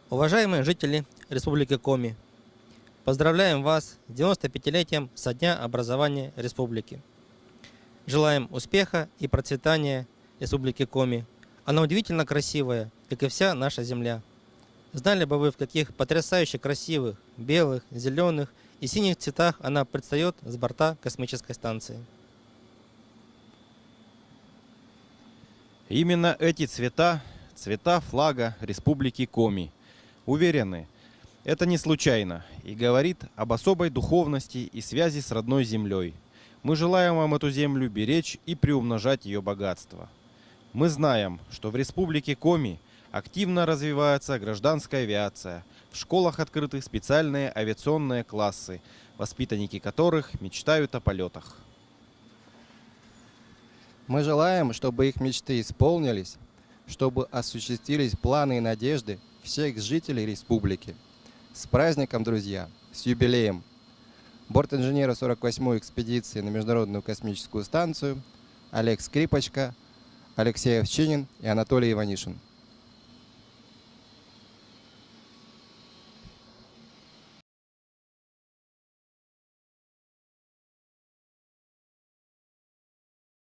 Уважаемые жители Республики Коми, поздравляем вас с 95-летием со дня образования республики. Желаем успеха и процветания Республики Коми. Она удивительно красивая, как и вся наша земля. Знали бы вы, в каких потрясающе красивых, белых, зеленых и синих цветах она предстает с борта космической станции. Именно эти цвета – цвета флага Республики Коми. Уверены, это не случайно и говорит об особой духовности и связи с родной землей. Мы желаем вам эту землю беречь и приумножать ее богатство. Мы знаем, что в Республике Коми активно развивается гражданская авиация. В школах открыты специальные авиационные классы, воспитанники которых мечтают о полетах. Мы желаем, чтобы их мечты исполнились, чтобы осуществились планы и надежды всех жителей республики. С праздником, друзья! С юбилеем! Борт-инженера 48-й экспедиции на Международную космическую станцию Олег Скрипочка, Алексей Овчинин и Анатолий Иванишин.